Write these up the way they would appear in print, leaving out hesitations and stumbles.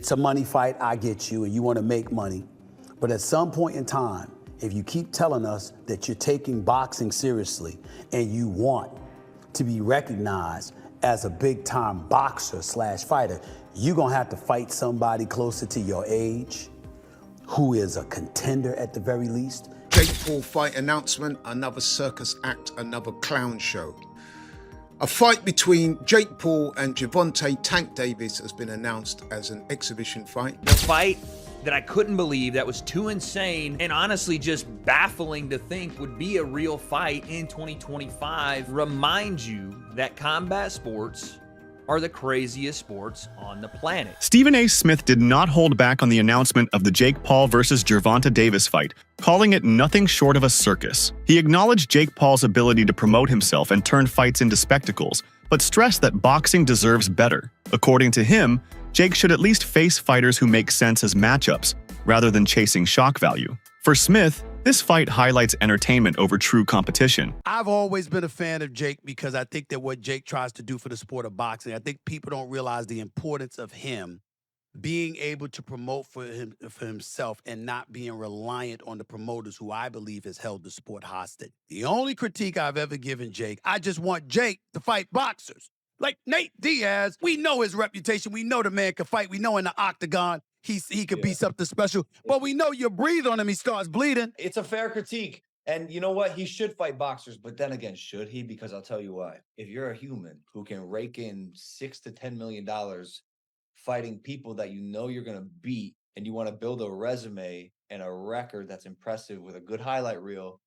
It's a money fight, I get you, and you want to make money. But at some point in time, if you keep telling us that you're taking boxing seriously and you want to be recognized as a big-time boxer/fighter, you're gonna have to fight somebody closer to your age, who is a contender at the very least. Jake Paul fight announcement, another circus act, another clown show. A fight between Jake Paul and Gervonta Tank Davis has been announced as an exhibition fight. The fight that I couldn't believe, that was too insane and honestly just baffling to think would be a real fight in 2025, reminds you that combat sports are the craziest sports on the planet. Stephen A. Smith did not hold back on the announcement of the Jake Paul versus Gervonta Davis fight, calling it nothing short of a circus. He acknowledged Jake Paul's ability to promote himself and turn fights into spectacles, but stressed that boxing deserves better. According to him, Jake should at least face fighters who make sense as matchups, rather than chasing shock value. For Smith, this fight highlights entertainment over true competition. I've always been a fan of Jake because I think that what Jake tries to do for the sport of boxing, I think people don't realize the importance of him being able to promote for himself and not being reliant on the promoters who I believe has held the sport hostage. The only critique I've ever given Jake, I just want Jake to fight boxers. Like Nate Diaz, we know his reputation. We know the man can fight. We know in the octagon, he could be something special. But we know you breathe on him, he starts bleeding. It's a fair critique. And you know what? He should fight boxers. But then again, should he? Because I'll tell you why. If you're a human who can rake in $6 to $10 million fighting people that you know you're going to beat, and you want to build a resume and a record that's impressive with a good highlight reel,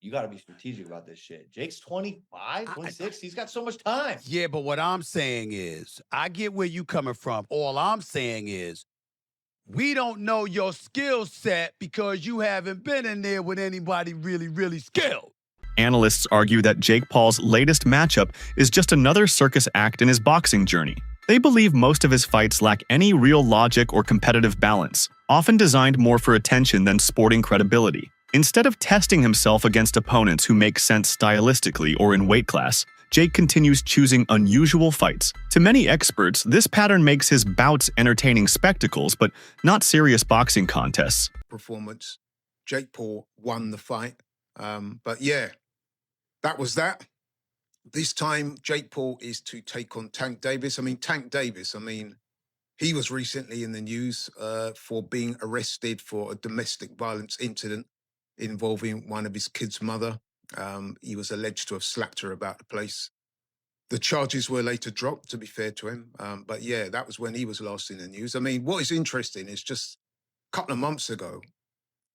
you got to be strategic about this shit. Jake's 25, 26. He's got so much time. Yeah, but what I'm saying is, I get where you coming from. All I'm saying is, we don't know your skill set because you haven't been in there with anybody really, really skilled. Analysts argue that Jake Paul's latest matchup is just another circus act in his boxing journey. They believe most of his fights lack any real logic or competitive balance, often designed more for attention than sporting credibility. Instead of testing himself against opponents who make sense stylistically or in weight class, Jake continues choosing unusual fights. To many experts, this pattern makes his bouts entertaining spectacles, but not serious boxing contests. Performance. Jake Paul won the fight. But yeah, that was that. This time, Jake Paul is to take on Tank Davis. Tank Davis, he was recently in the news for being arrested for a domestic violence incident involving one of his kids' mother. He was alleged to have slapped her about the place. The charges were later dropped, to be fair to him. But yeah, that was when he was last in the news. What is interesting is just a couple of months ago,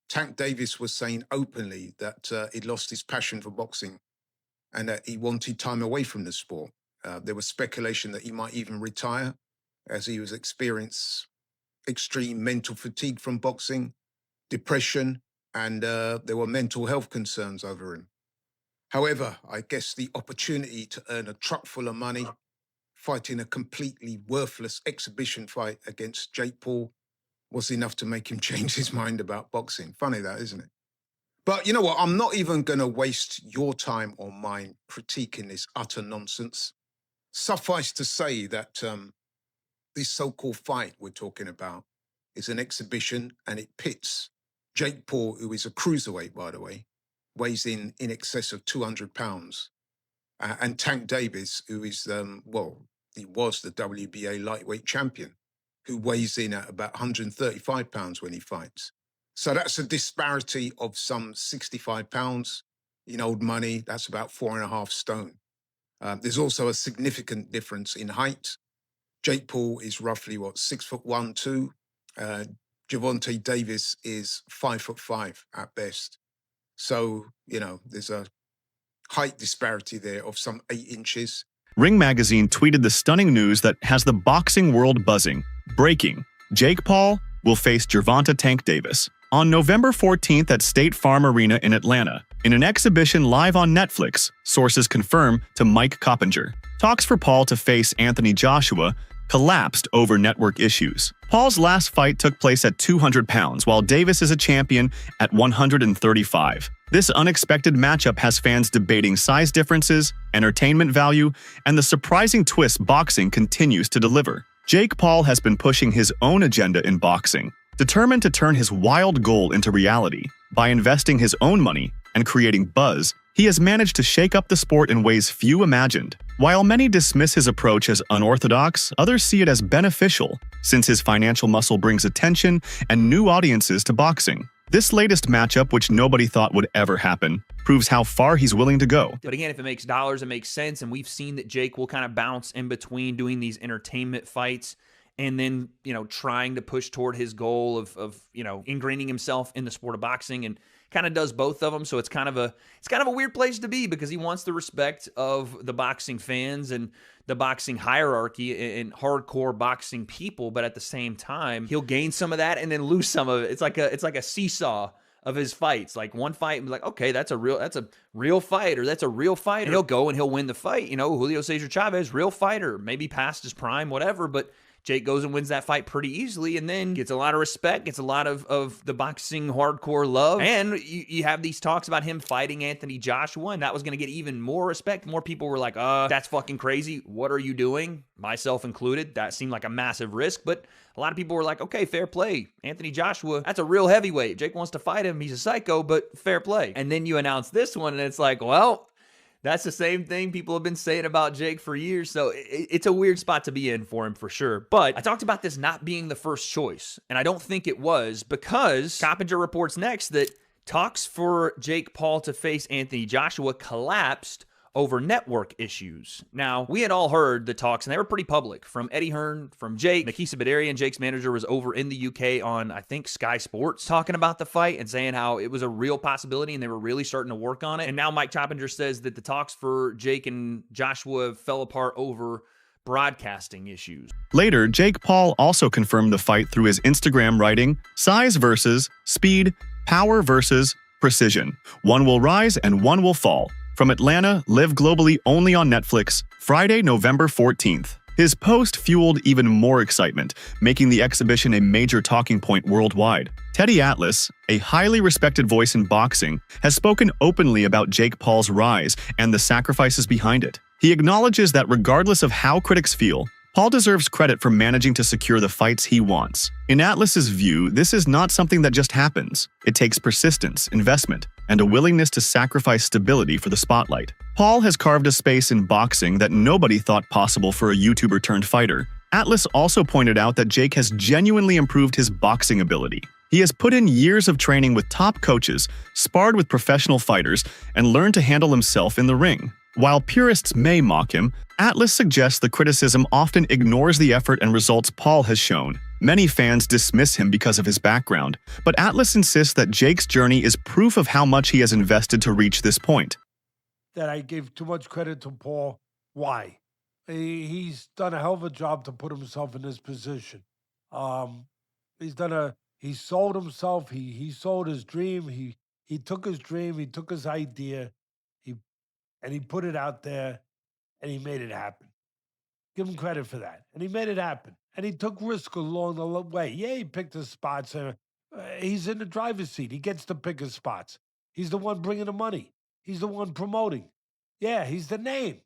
Tank Davis was saying openly that he'd lost his passion for boxing and that he wanted time away from the sport. There was speculation that he might even retire as he was experiencing extreme mental fatigue from boxing, depression, and there were mental health concerns over him. However, I guess the opportunity to earn a truck full of money, fighting a completely worthless exhibition fight against Jake Paul, was enough to make him change his mind about boxing. Funny that, isn't it? But you know what? I'm not even going to waste your time or mine critiquing this utter nonsense. Suffice to say that this so-called fight we're talking about is an exhibition, and it pits Jake Paul, who is a cruiserweight, by the way, weighs in excess of 200 pounds, and Tank Davis, who is, he was the WBA lightweight champion, who weighs in at about 135 pounds when he fights. So that's a disparity of some 65 pounds. In old money, that's about 4.5 stone. There's also a significant difference in height. Jake Paul is roughly, 6'1", 2. Gervonta Davis is 5'5" at best. So, there's a height disparity there of some 8 inches. Ring Magazine tweeted the stunning news that has the boxing world buzzing. Breaking: Jake Paul will face Gervonta Tank Davis on November 14th at State Farm Arena in Atlanta, in an exhibition live on Netflix, sources confirm to Mike Coppinger. Talks for Paul to face Anthony Joshua collapsed over network issues. Paul's last fight took place at 200 pounds, while Davis is a champion at 135. This unexpected matchup has fans debating size differences, entertainment value, and the surprising twist boxing continues to deliver. Jake Paul has been pushing his own agenda in boxing, determined to turn his wild goal into reality. By investing his own money and creating buzz, he has managed to shake up the sport in ways few imagined. While many dismiss his approach as unorthodox, others see it as beneficial, since his financial muscle brings attention and new audiences to boxing. This latest matchup, which nobody thought would ever happen, proves how far he's willing to go. But again, if it makes dollars, it makes sense. And we've seen that Jake will kind of bounce in between doing these entertainment fights and then, trying to push toward his goal of ingraining himself in the sport of boxing, and kind of does both of them. So it's kind of a weird place to be, because he wants the respect of the boxing fans and the boxing hierarchy and hardcore boxing people, but at the same time, he'll gain some of that and then lose some of it. It's like a seesaw of his fights. Like one fight, and be like, okay, that's a real fight, or that's a real fighter. And he'll go and he'll win the fight. Julio Cesar Chavez, real fighter, maybe past his prime, whatever, but Jake goes and wins that fight pretty easily, and then gets a lot of respect, gets a lot of the boxing hardcore love. And you have these talks about him fighting Anthony Joshua, and that was going to get even more respect. More people were like, that's fucking crazy. What are you doing? Myself included. That seemed like a massive risk, but a lot of people were like, okay, fair play. Anthony Joshua, that's a real heavyweight. Jake wants to fight him. He's a psycho, but fair play. And then you announce this one, and it's like, well, that's the same thing people have been saying about Jake for years. So it's a weird spot to be in for him, for sure. But I talked about this not being the first choice, and I don't think it was, because Coppinger reports next that talks for Jake Paul to face Anthony Joshua collapsed over network issues. Now, we had all heard the talks, and they were pretty public, from Eddie Hearn, from Jake. Nakisa Badarian, Jake's manager, was over in the UK on, I think, Sky Sports, talking about the fight and saying how it was a real possibility and they were really starting to work on it. And now Mike Coppinger says that the talks for Jake and Joshua fell apart over broadcasting issues. Later, Jake Paul also confirmed the fight through his Instagram, writing, "Size versus speed, power versus precision. One will rise and one will fall. From Atlanta, live globally only on Netflix, Friday, November 14th. His post fueled even more excitement, making the exhibition a major talking point worldwide. Teddy Atlas, a highly respected voice in boxing, has spoken openly about Jake Paul's rise and the sacrifices behind it. He acknowledges that regardless of how critics feel, Paul deserves credit for managing to secure the fights he wants. In Atlas's view, this is not something that just happens. It takes persistence, investment, and a willingness to sacrifice stability for the spotlight. Paul has carved a space in boxing that nobody thought possible for a YouTuber turned fighter. Atlas also pointed out that Jake has genuinely improved his boxing ability. He has put in years of training with top coaches, sparred with professional fighters, and learned to handle himself in the ring. While purists may mock him, Atlas suggests the criticism often ignores the effort and results Paul has shown. Many fans dismiss him because of his background, but Atlas insists that Jake's journey is proof of how much he has invested to reach this point. That I gave too much credit to Paul. Why? He's done a hell of a job to put himself in this position. He sold himself. He sold his dream. He took his dream. He took his idea. He put it out there, and he made it happen. Give him credit for that. And he made it happen. And he took risk along the way. Yeah, he picked his spots. He's in the driver's seat. He gets to pick his spots. He's the one bringing the money. He's the one promoting. Yeah, he's the name.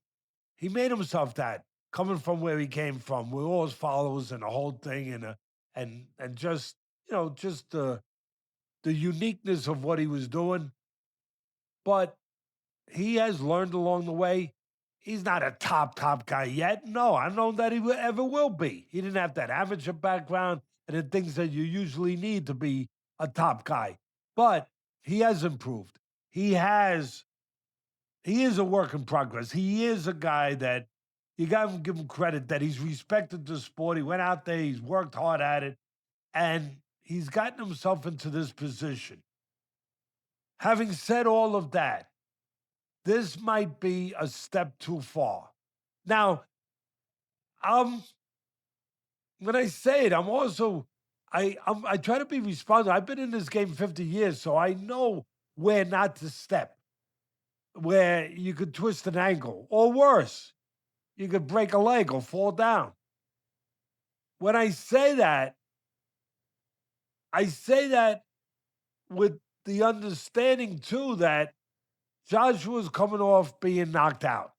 He made himself that, coming from where he came from, with all his followers and the whole thing, and just the uniqueness of what he was doing. But he has learned along the way. He's not a top guy yet. No, I don't know that he ever will be. He didn't have that amateur background and the things that you usually need to be a top guy. But he has improved. He is a work in progress. He is a guy that you got to give him credit that he's respected the sport. He went out there, he's worked hard at it, and he's gotten himself into this position. Having said all of that, this might be a step too far. Now, when I say it, I'm also I try to be responsible. I've been in this game 50 years, so I know where not to step, where you could twist an ankle, or worse, you could break a leg or fall down. When I say that with the understanding too that Joshua's coming off being knocked out.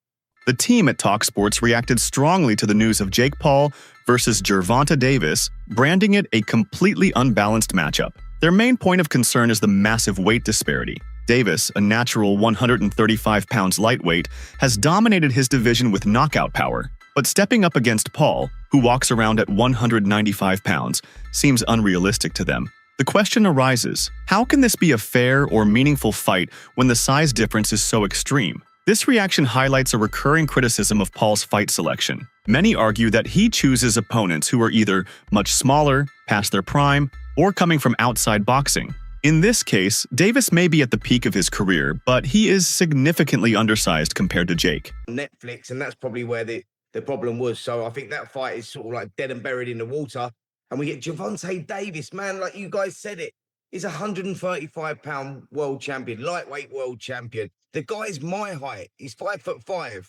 The team at TalkSports reacted strongly to the news of Jake Paul versus Gervonta Davis, branding it a completely unbalanced matchup. Their main point of concern is the massive weight disparity. Davis, a natural 135 pounds lightweight, has dominated his division with knockout power, but stepping up against Paul, who walks around at 195 pounds, seems unrealistic to them. The question arises, how can this be a fair or meaningful fight when the size difference is so extreme? This reaction highlights a recurring criticism of Paul's fight selection. Many argue that he chooses opponents who are either much smaller, past their prime, or coming from outside boxing. In this case, Davis may be at the peak of his career, but he is significantly undersized compared to Jake. Netflix, and that's probably where the problem was. So I think that fight is sort of like dead and buried in the water. And we get Gervonta Davis, man, like you guys said it. He's a 135-pound world champion, lightweight world champion. The guy's my height. He's 5'5".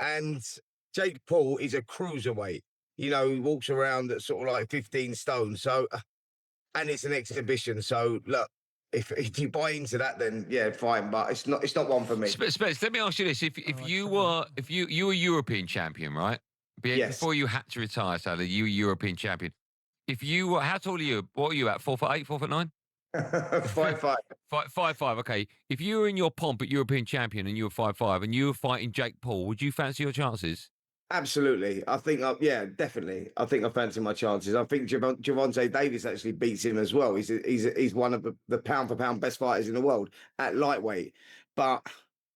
And Jake Paul is a cruiserweight. You know, he walks around at sort of like 15 stone. So, and it's an exhibition. So look, if you buy into that, then yeah, fine. But it's not one for me. Spence, let me ask you this: if you were European champion, right? Yes. Before you had to retire, sadly, you were European champion. If you were, how tall are you? What are you at? 4'8", 4'9"? 5'5". 5'5". Okay. If you were in your pomp at European champion and you were 5'5" and you were fighting Jake Paul, would you fancy your chances? Absolutely. I think, yeah, definitely. I think I fancy my chances. I think Gervonta Davis actually beats him as well. He's one of the pound for pound best fighters in the world at lightweight. But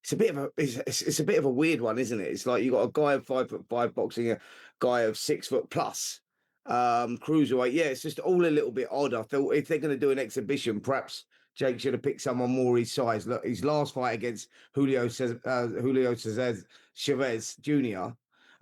it's a bit of it's a bit of a weird one, isn't it? It's like you got a guy of 5'5" boxing a guy of 6 foot plus. Cruiserweight. Yeah, it's just all a little bit odd. I thought if they're going to do an exhibition, perhaps Jake should have picked someone more his size. Look, his last fight against Julio Chavez Jr.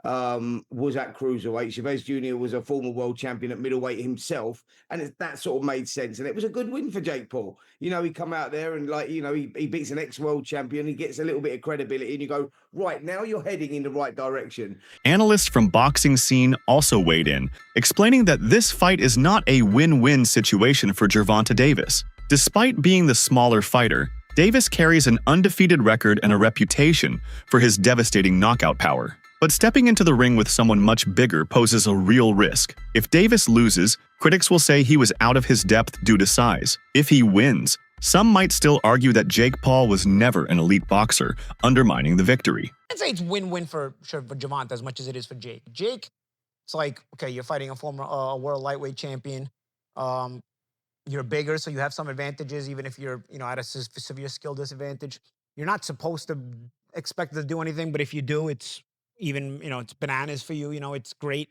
Was at cruiserweight. Chavez Jr. was a former world champion at middleweight himself, and that sort of made sense. And it was a good win for Jake Paul. You know, he come out there and he beats an ex-world champion. He gets a little bit of credibility, and you go, right, now you're heading in the right direction. Analysts from Boxing Scene also weighed in, explaining that this fight is not a win-win situation for Gervonta Davis. Despite being the smaller fighter, Davis carries an undefeated record and a reputation for his devastating knockout power. But stepping into the ring with someone much bigger poses a real risk. If Davis loses, critics will say he was out of his depth due to size. If he wins, some might still argue that Jake Paul was never an elite boxer, undermining the victory. I'd say it's win-win for Gervonta as much as it is for Jake. Jake, it's like, okay, you're fighting a former world lightweight champion. You're bigger, so you have some advantages, even if you're, at a severe skill disadvantage. You're not supposed to expect to do anything, but if you do, it's even, it's bananas for you. It's great.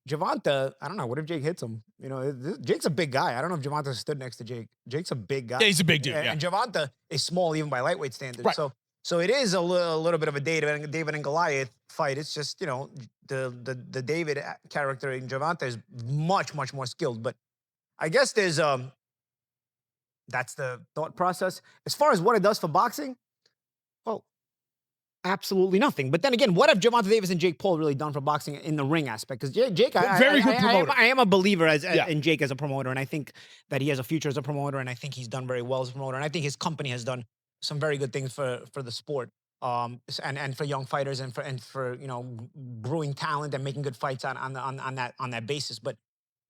Gervonta, I don't know. What if Jake hits him? Jake's a big guy. I don't know if Gervonta stood next to Jake. Jake's a big guy. Yeah, he's a big dude. And, Yeah. and Gervonta is small even by lightweight standards. Right. So it is a little bit of a David and Goliath fight. It's just, the David character in Gervonta is much, much more skilled. But I guess that's the thought process. As far as what it does for boxing, well, absolutely nothing. But then again, what have Gervonta Davis and Jake Paul really done for boxing in the ring aspect? Because Jake, Very good promoter. I am a believer in Jake as a promoter, and I think that he has a future as a promoter, and I think he's done very well as a promoter, and I think his company has done some very good things for the sport, and for young fighters, and for brewing talent and making good fights on that basis. But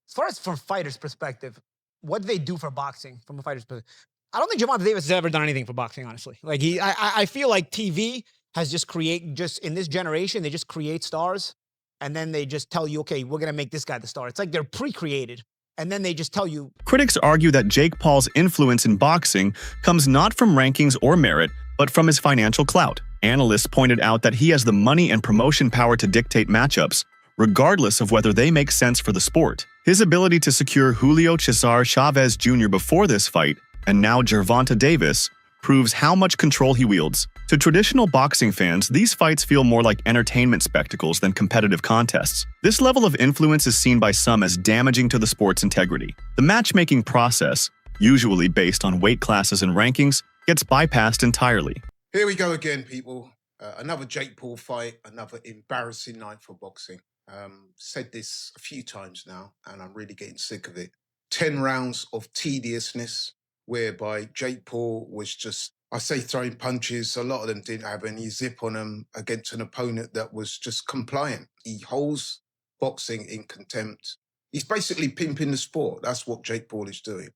as far as from fighters' perspective, what do they do for boxing from a fighter's perspective? I don't think Gervonta Davis has ever done anything for boxing, honestly. Like I feel like TV has just in this generation, they just create stars, and then they just tell you, okay, we're gonna make this guy the star. It's like they're pre-created, and then they just tell you. Critics argue that Jake Paul's influence in boxing comes not from rankings or merit, but from his financial clout. Analysts pointed out that he has the money and promotion power to dictate matchups, regardless of whether they make sense for the sport. His ability to secure Julio Cesar Chavez Jr. before this fight, and now Gervonta Davis, proves how much control he wields. To traditional boxing fans, these fights feel more like entertainment spectacles than competitive contests. This level of influence is seen by some as damaging to the sport's integrity. The matchmaking process, usually based on weight classes and rankings, gets bypassed entirely. Here we go again, people. Another Jake Paul fight, another embarrassing night for boxing. Said this a few times now, and I'm really getting sick of it. 10 rounds of tediousness, whereby Jake Paul was just I say throwing punches, a lot of them didn't have any zip on them against an opponent that was just compliant. He holds boxing in contempt. He's basically pimping the sport. That's what Jake Paul is doing.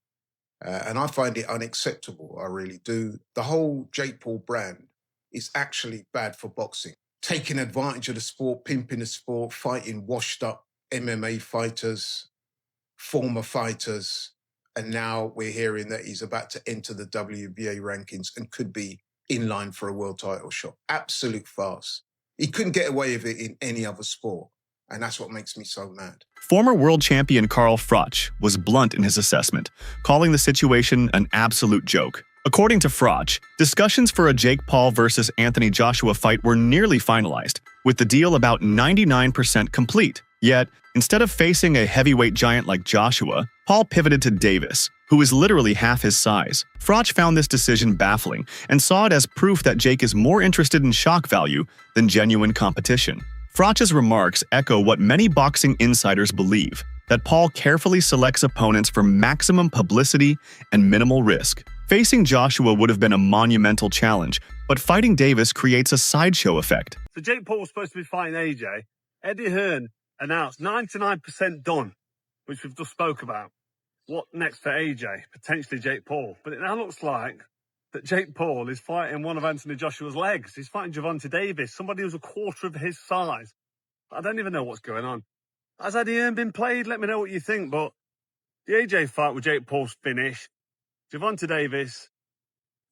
And I find it unacceptable. I really do. The whole Jake Paul brand is actually bad for boxing. Taking advantage of the sport, pimping the sport, fighting washed up MMA fighters, former fighters. And now we're hearing that he's about to enter the WBA rankings and could be in line for a world title shot. Absolute farce. He couldn't get away with it in any other sport. And that's what makes me so mad. Former world champion Carl Froch was blunt in his assessment, calling the situation an absolute joke. According to Froch, discussions for a Jake Paul versus Anthony Joshua fight were nearly finalized, with the deal about 99% complete. Yet, instead of facing a heavyweight giant like Joshua, Paul pivoted to Davis, who is literally half his size. Froch found this decision baffling and saw it as proof that Jake is more interested in shock value than genuine competition. Froch's remarks echo what many boxing insiders believe, that Paul carefully selects opponents for maximum publicity and minimal risk. Facing Joshua would have been a monumental challenge, but fighting Davis creates a sideshow effect. So Jake Paul was supposed to be fighting AJ. Eddie Hearn announced 99% done, which we've just spoke about. What next for AJ? Potentially Jake Paul. But it now looks like that Jake Paul is fighting one of Anthony Joshua's legs. He's fighting Gervonta Davis, somebody who's a quarter of his size. I don't even know what's going on. Has Eddie Hearn been played? Let me know what you think. But the AJ fight with Jake Paul's finished. Gervonta Davis,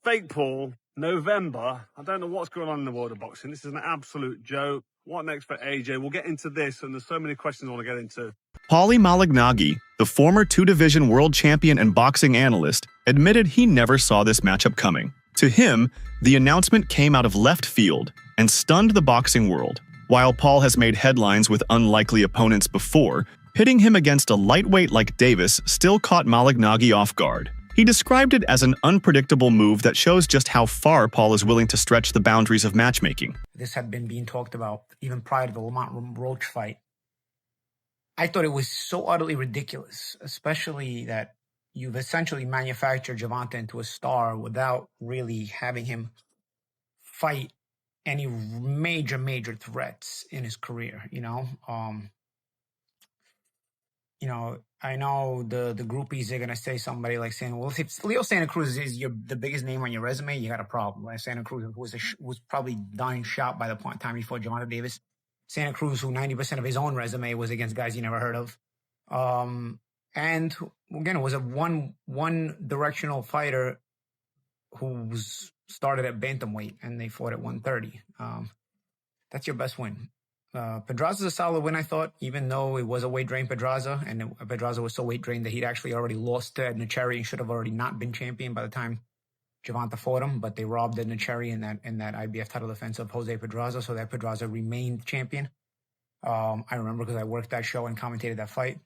fake Paul, November. I don't know what's going on in the world of boxing. This is an absolute joke. What next for AJ? We'll get into this, and there's so many questions I want to get into. Paulie Malignaggi, the former two-division world champion and boxing analyst, admitted he never saw this matchup coming. To him, the announcement came out of left field and stunned the boxing world. While Paul has made headlines with unlikely opponents before, pitting him against a lightweight like Davis still caught Malignaggi off guard. He described it as an unpredictable move that shows just how far Paul is willing to stretch the boundaries of matchmaking. This had been being talked about even prior to the Lamont Roach fight. I thought it was so utterly ridiculous, especially that you've essentially manufactured Gervonta into a star without really having him fight any major threats in his career, you know? I know the groupies are going to say somebody like saying, well, if Leo Santa Cruz is the biggest name on your resume, you got a problem. Like Santa Cruz was probably dying shot by the time he fought Gervonta Davis. Santa Cruz, who 90% of his own resume was against guys you never heard of. And again, it was a one-directional fighter who started at bantamweight and they fought at 130. That's your best win. Pedraza's a solid win, I thought, even though it was a weight drain Pedraza, and Pedraza was so weight drained that he'd actually already lost to Edna Cherry and should have already not been champion by the time Gervonta fought him, but they robbed Edna Cherry in that IBF title defense of Jose Pedraza, so that Pedraza remained champion. I remember because I worked that show and commentated that fight.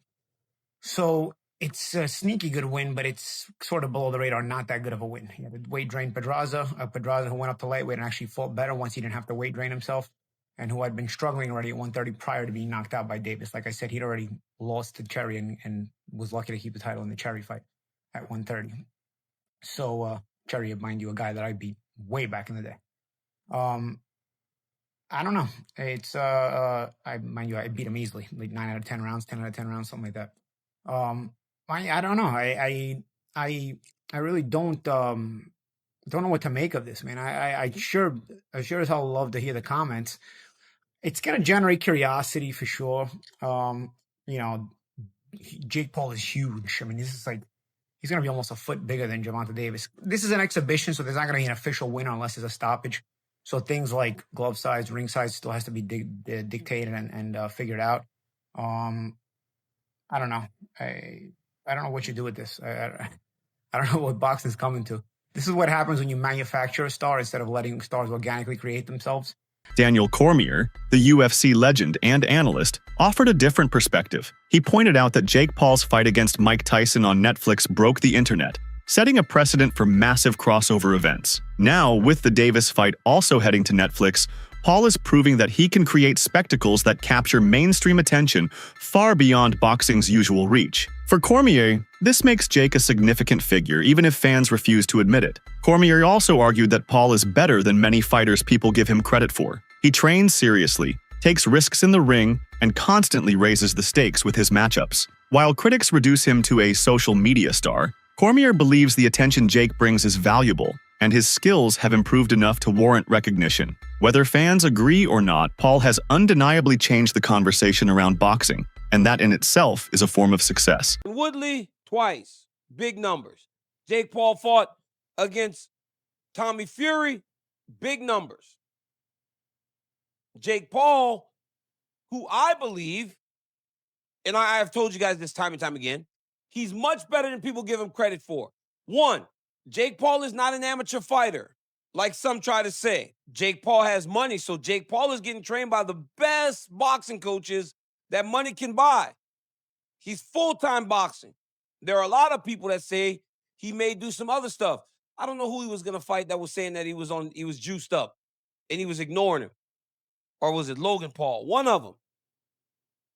So it's a sneaky good win, but it's sort of below the radar, not that good of a win. He had a weight drain Pedraza, Pedraza who went up to lightweight and actually fought better once he didn't have to weight drain himself, and who had been struggling already at 130 prior to being knocked out by Davis. Like I said, he'd already lost to Cherry and was lucky to keep the title in the Cherry fight at 130. So Cherry, mind you, a guy that I beat way back in the day. I don't know. It's I beat him easily, like 9 out of 10 rounds, 10 out of 10 rounds, something like that. I don't know. I really don't know what to make of this, man. I sure as hell love to hear the comments. It's gonna generate curiosity for sure. Jake Paul is huge. I mean, this is like he's gonna be almost a foot bigger than Gervonta Davis. This is an exhibition, so there's not gonna be an official winner unless there's a stoppage. So things like glove size, ring size still has to be dictated and figured out. I don't know. I don't know what you do with this. I don't know what boxing's coming to. This is what happens when you manufacture a star instead of letting stars organically create themselves. Daniel Cormier, the UFC legend and analyst, offered a different perspective. He pointed out that Jake Paul's fight against Mike Tyson on Netflix broke the internet, setting a precedent for massive crossover events. Now, with the Davis fight also heading to Netflix, Paul is proving that he can create spectacles that capture mainstream attention far beyond boxing's usual reach. For Cormier, this makes Jake a significant figure, even if fans refuse to admit it. Cormier also argued that Paul is better than many fighters people give him credit for. He trains seriously, takes risks in the ring, and constantly raises the stakes with his matchups. While critics reduce him to a social media star, Cormier believes the attention Jake brings is valuable, and his skills have improved enough to warrant recognition. Whether fans agree or not, Paul has undeniably changed the conversation around boxing, and that in itself is a form of success. Woodley, twice. Big numbers. Jake Paul fought against Tommy Fury. Big numbers. Jake Paul, who I believe, and I have told you guys this time and time again, he's much better than people give him credit for. One, Jake Paul is not an amateur fighter, like some try to say. Jake Paul has money, so Jake Paul is getting trained by the best boxing coaches that money can buy. He's full-time boxing. There are a lot of people that say he may do some other stuff. I don't know who he was going to fight that was saying that he was juiced up and he was ignoring him. Or was it Logan Paul? One of them.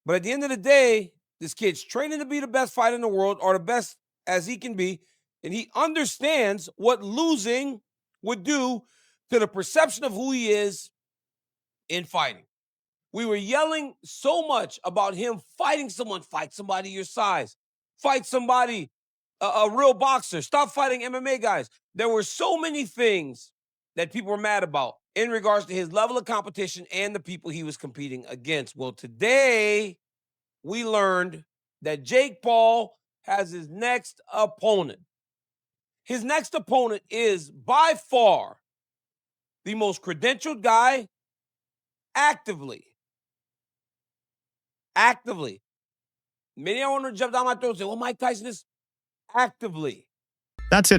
But at the end of the day, this kid's training to be the best fighter in the world, or the best as he can be, and he understands what losing would do to the perception of who he is in fighting. We were yelling so much about him fighting someone. Fight somebody your size. Fight somebody, a real boxer. Stop fighting MMA guys. There were so many things that people were mad about in regards to his level of competition and the people he was competing against. Well, today we learned that Jake Paul has his next opponent. His next opponent is by far the most credentialed guy actively. Many of you want to jump down my throat and say, well, Mike Tyson is actively. That's it.